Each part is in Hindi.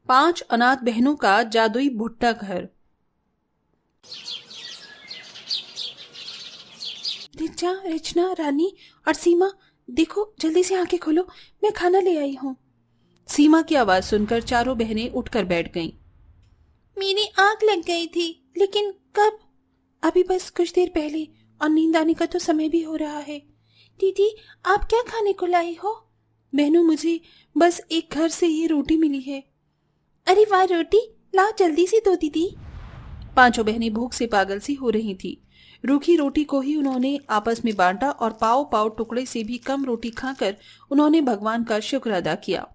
5 अनाथ बहनों का जादुई भुट्टा घर। रिचा, रचना, रानी और सीमा, देखो जल्दी से आंखें खोलो, मैं खाना ले आई हूँ। सीमा की आवाज सुनकर चारों बहनें उठकर बैठ गईं। मेरी आंख लग गई थी, लेकिन कब? अभी बस कुछ देर पहले, और नींद आने का तो समय भी हो रहा है। दीदी, आप क्या खाने को लाई हो? बहनों, मुझे बस एक घर से ये रोटी मिली है। अरे वाह, रोटी लाओ जल्दी से दो दीदी। पांचों बहनें भूख से पागल सी हो रही थी। रूखी रोटी को ही उन्होंने आपस में बांटा और पाव पाव टुकड़े से भी कम रोटी खाकर उन्होंने भगवान का शुक्र अदा किया।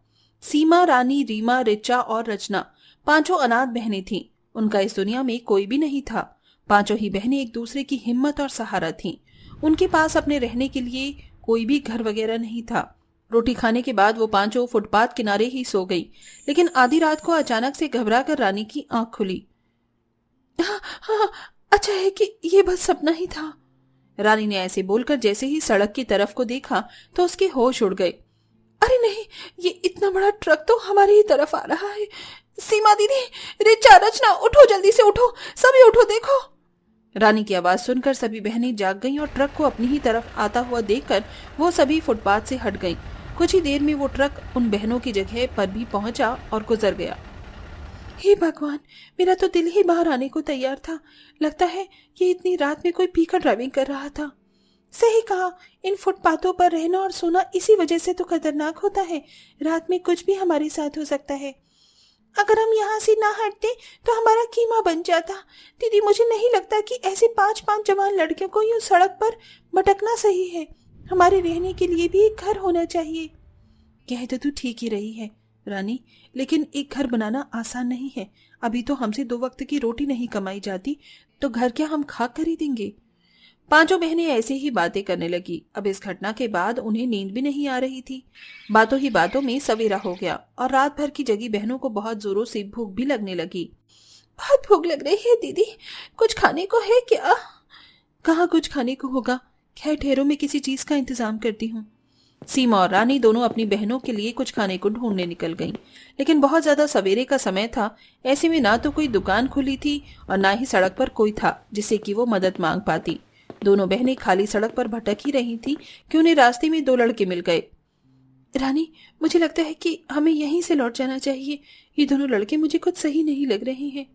सीमा, रानी, रीमा, रिचा और रचना पांचों अनाथ बहनें थीं। उनका इस दुनिया में कोई भी नहीं था। पांचों ही बहनें एक दूसरे की हिम्मत और सहारा थीं। उनके पास अपने रहने के लिए कोई भी घर वगैरह नहीं था। रोटी खाने के बाद वो पांचों फुटपाथ किनारे ही सो गई। लेकिन आधी रात को अचानक से घबराकर रानी की आंख खुली। हाँ, हाँ, अच्छा है कि ये बस सपना ही था। रानी ने ऐसे बोलकर जैसे ही सड़क की तरफ को देखा तो उसके होश उड़ गए। अरे नहीं, ये इतना बड़ा ट्रक तो हमारी ही तरफ आ रहा है। सीमा दीदी, रिचा, रचना, उठो, जल्दी से उठो, सभी उठो, देखो। रानी की आवाज सुनकर सभी बहनें जाग गईं और ट्रक को अपनी ही तरफ आता हुआ देखकर वो सभी फुटपाथ से हट गईं। कुछ ही देर में वो ट्रक उन बहनों की जगह पर भी पहुंचा और गुजर गया। हे भगवान, मेरा तो दिल ही बाहर आने को तैयार था। लगता है ये इतनी रात में कोई पीकर ड्राइविंग कर रहा था। सही कहा, इन फुटपाथों पर रहना और सोना इसी वजह से तो खतरनाक होता है। रात में कुछ भी हमारे साथ हो सकता है। अगर हम यहाँ से ना हटते तो हमारा कीमा बन जाता। दीदी, मुझे नहीं लगता कि ऐसे 5-5 जवान लड़कियों को यूं सड़क पर भटकना सही है। हमारे रहने के लिए भी एक घर होना चाहिए। कह तो तू ठीक ही रही है रानी, लेकिन एक घर बनाना आसान नहीं है। अभी तो हमसे 2 वक्त की रोटी नहीं कमाई जाती, तो घर क्या हम खाक खरीदेंगे? पांचों बहनें ऐसे ही बातें करने लगी। अब इस घटना के बाद उन्हें नींद भी नहीं आ रही थी। बातों ही बातों में सवेरा हो गया और रात भर की जगी बहनों को बहुत जोरों से भूख भी लगने लगी। बहुत भूख लग रही है दीदी, कुछ खाने को है क्या? कहाँ कुछ खाने को होगा, खैर ठहरो, मैं किसी चीज का इंतजाम करती हूँ। सीमा और रानी दोनों अपनी बहनों के लिए कुछ खाने को ढूंढने निकल गईं। लेकिन बहुत ज्यादा सवेरे का समय था। ऐसे में ना तो कोई दुकान खुली थी और ना ही सड़क पर कोई था जिससे कि वो मदद मांग पाती। दोनों बहनें खाली सड़क पर भटक ही रही थी कि उन्हें रास्ते में 2 लड़के मिल गए। रानी, मुझे लगता है कि हमें यहीं से लौट जाना चाहिए। ये दोनों लड़के मुझे कुछ सही नहीं लग रहे हैं।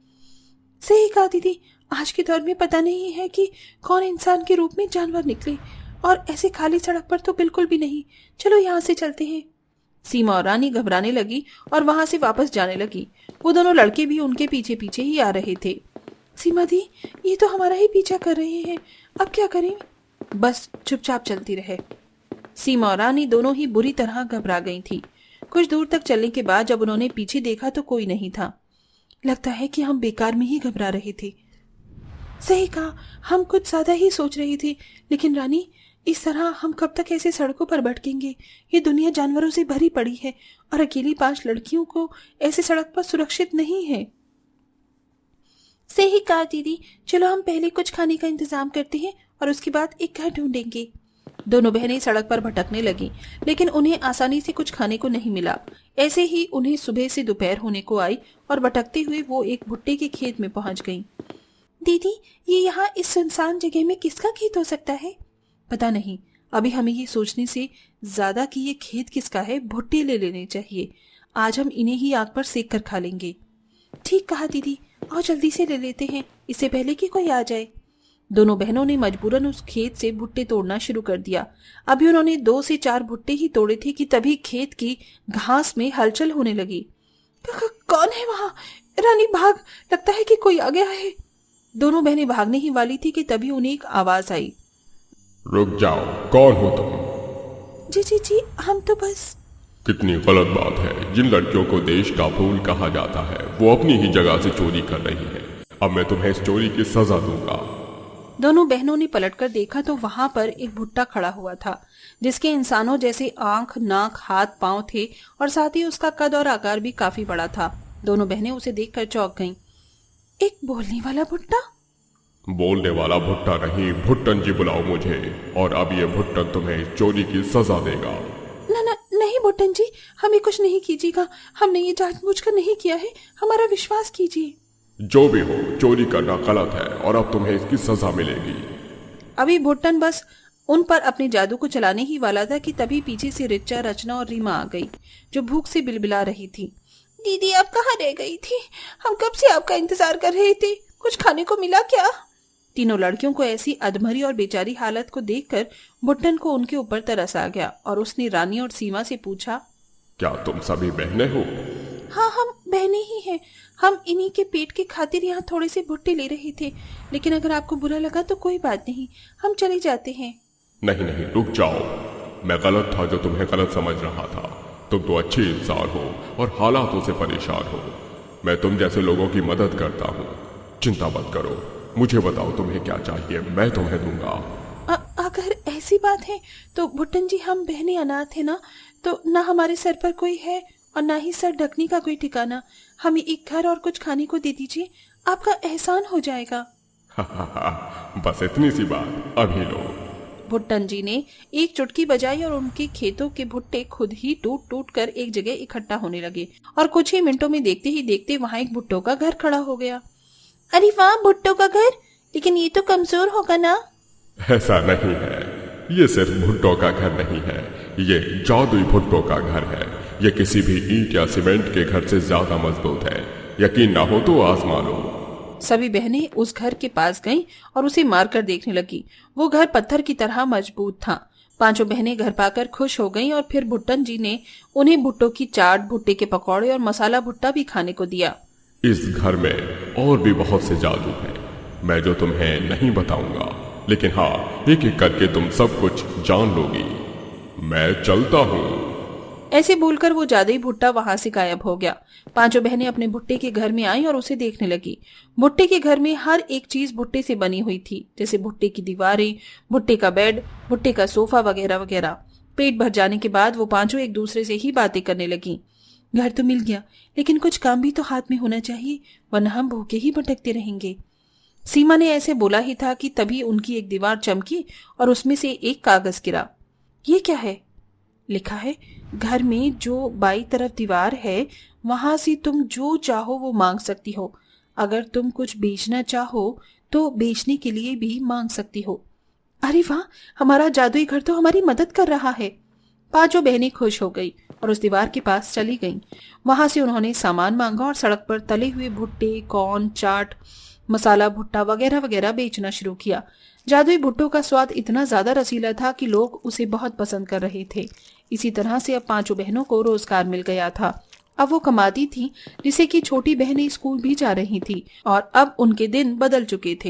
सही कहा दीदी, आज के दौर में पता नहीं है कि कौन इंसान के रूप में जानवर निकले, और ऐसे खाली सड़क पर तो बिल्कुल भी नहीं। चलो यहाँ से चलते हैं। सीमा और रानी घबराने लगी और वहां से वापस जाने लगी। वो दोनों लड़के भी उनके पीछे पीछे ही आ रहे थे। सीमा दी, ये तो हमारा ही पीछा कर रहे हैं, अब क्या करें? बस चुपचाप चलती रहे। सीमा और रानी दोनों ही बुरी तरह घबरा गई थी। कुछ दूर तक चलने के बाद जब उन्होंने पीछे देखा तो कोई नहीं था। लगता है कि हम बेकार में ही घबरा रहे थे। सही कहा, हम कुछ ज्यादा ही सोच रहे थे। लेकिन रानी, इस तरह हम कब तक ऐसे सड़कों पर भटकेंगे? ये दुनिया जानवरों से भरी पड़ी है और अकेली 5 लड़कियों को ऐसे सड़क पर सुरक्षित नहीं है। सही कहा दीदी, चलो हम पहले कुछ खाने का इंतजाम करते हैं और उसके बाद एक घर ढूंढेंगे। दोनों बहनें सड़क पर भटकने लगी, लेकिन उन्हें आसानी से कुछ खाने को नहीं मिला। ऐसे ही उन्हें सुबह से दोपहर होने को आई और भटकते हुए वो एक भुट्टे के खेत में पहुंच गईं। दीदी, ये यहाँ इस सुनसान जगह में किसका खेत हो सकता है? पता नहीं, अभी हमें ये सोचने से ज्यादा कि ये खेत किसका है, भुट्टे ले लेने चाहिए। आज हम इन्हें ही आग पर सेक कर खा लेंगे। ठीक कहा दीदी, और जल्दी से ले लेते हैं, इससे पहले कि कोई आ जाए। दोनों बहनों ने मजबूरन उस खेत से भुट्टे तोड़ना शुरू कर दिया। अभी उन्होंने 2 से 4 भुट्टे ही तोड़े थे कि तभी खेत की घास में हलचल होने लगी। कौन है वहाँ? रानी भाग, लगता है कि कोई आ गया है। दोनों बहनें भागने ही वाली थी कि तभी उन्हें एक आवाज आई। रुक जाओ, कौन हो तुम? जी जी जी, हम तो बस। कितनी गलत बात है। जिन लड़कियों को देश का फूल कहा जाता है वो अपनी ही जगह से चोरी कर रही है। अब मैं तुम्हें इस चोरी की सजा दूंगा। दोनों बहनों ने पलटकर देखा तो वहां पर एक भुट्टा खड़ा हुआ था जिसके इंसानों जैसे आंख, नाक, हाथ, पांव थे और साथ ही उसका कद और आकार भी काफी बड़ा था। दोनों बहनें उसे देखकर चौंक गईं। एक बोलने वाला भुट्टा? बोलने वाला भुट्टा नहीं, भुट्टन जी बुलाओ मुझे, और अब ये भुट्टन तुम्हें चोरी की सजा देगा। ना ना नहीं नहीं बुट्टन जी, हमें कुछ नहीं कीजिएगा, हमने ये जानबूझकर नहीं किया है, हमारा विश्वास कीजिए। जो भी हो, चोरी करना गलत है और अब तुम्हें इसकी सजा मिलेगी। अभी भुट्टन बस उन पर अपने जादू को चलाने ही वाला था कि तभी पीछे से रिचा, रचना और रीमा आ गई, जो भूख से बिलबिला रही थी। दीदी आप कहाँ रह गई थी? हम कब से आपका इंतजार कर रहे थे, कुछ खाने को मिला क्या? तीनों लड़कियों को ऐसी अधमरी और बेचारी हालत को देखकर भुट्टन को उनके ऊपर तरस आ गया और उसने रानी और सीमा से पूछा, क्या तुम सभी बहनें हो? हाँ हम बहने ही हैं, हम इन्हीं के पेट के खातिर यहाँ थोड़े से भुट्टे ले रहे थे, लेकिन अगर आपको बुरा लगा तो कोई बात नहीं, हम चले जाते हैं। नहीं नहीं, रुक जाओ। मैं गलत था जो तुम्हें गलत समझ रहा था। तुम तो अच्छे इंसान हो और हालातों से परेशान हो। मैं तुम जैसे लोगों की मदद करता हूँ। चिंता मत करो, मुझे बताओ तुम्हें क्या चाहिए, मैं तुम्हें दूंगा। अगर ऐसी बात है तो भुट्टन जी हम बहनें अनाथ है ना, तो ना हमारे सर पर कोई है और ना ही सर ढकने का कोई ठिकाना। हमें एक घर और कुछ खाने को दे दीजिए, आपका एहसान हो जाएगा। बस इतनी सी बात, अभी लो। भुट्टन जी ने एक चुटकी बजाई और उनके खेतों के भुट्टे खुद ही टूट टूट कर एक जगह इकट्ठा होने लगे और कुछ ही मिनटों में देखते ही देखते वहां एक भुट्टों का घर खड़ा हो गया। अरे वाह, भुट्टों का घर, लेकिन ये तो कमजोर होगा ना? ऐसा नहीं है, ये सिर्फ भुट्टो का घर नहीं है, ये जादुई भुट्टो का घर है। ये किसी भी ईंट या सीमेंट के घर से ज्यादा मजबूत है। यकीन ना हो तो आजमा लो। सभी बहनें उस घर के पास गईं और उसे मारकर देखने लगी। वो घर पत्थर की तरह मजबूत था। पांचों बहनें घर पाकर खुश हो गईं और फिर भुट्टन जी ने उन्हें भुट्टो की चाट, भुट्टे के पकौड़े और मसाला भुट्टा भी खाने को दिया। इस घर में और भी बहुत से जादू है, मैं जो तुम्हें नहीं बताऊंगा, लेकिन हाँ, एक एक करके तुम सब कुछ जान लोगी। मैं चलता हूँ। ऐसे बोलकर वो जादुई भुट्टा वहां से गायब हो गया। पांचों बहनें अपने भुट्टे के घर में आईं और उसे देखने लगी। भुट्टे के घर में हर एक चीज भुट्टे से बनी हुई थी, जैसे भुट्टे की दीवारें, भुट्टे का बेड, भुट्टे का सोफा वगैरह वगैरह। पेट भर जाने के बाद वो पांचों एक दूसरे से ही बातें करने लगी। घर तो मिल गया, लेकिन कुछ काम भी तो हाथ में होना चाहिए, वरना हम भूखे ही भटकते रहेंगे। सीमा ने ऐसे बोला ही था कि तभी उनकी एक दीवार चमकी और उसमें से एक कागज गिरा। ये क्या है? लिखा है, घर में जो बाई तरफ दीवार है वहां से तुम जो चाहो वो मांग सकती हो। अगर तुम कुछ बेचना चाहो तो बेचने के लिए भी मांग सकती हो। अरे वाह, हमारा जादुई घर तो हमारी मदद कर रहा है। पांचों बहनें खुश हो गई और उस दीवार के पास चली गईं। वहां से उन्होंने सामान मांगा और सड़क पर तले हुए भुट्टे, कॉर्न, चाट, मसाला भुट्टा वगैरह वगैरह बेचना शुरू किया। जादुई भुट्टो का स्वाद इतना ज्यादा रसीला था कि लोग उसे बहुत पसंद कर रहे थे। इसी तरह से अब पांचों बहनों को रोजगार मिल गया था। अब वो कमाती थी, जिससे कि छोटी बहनें स्कूल भी जा रही थी और अब उनके दिन बदल चुके थे।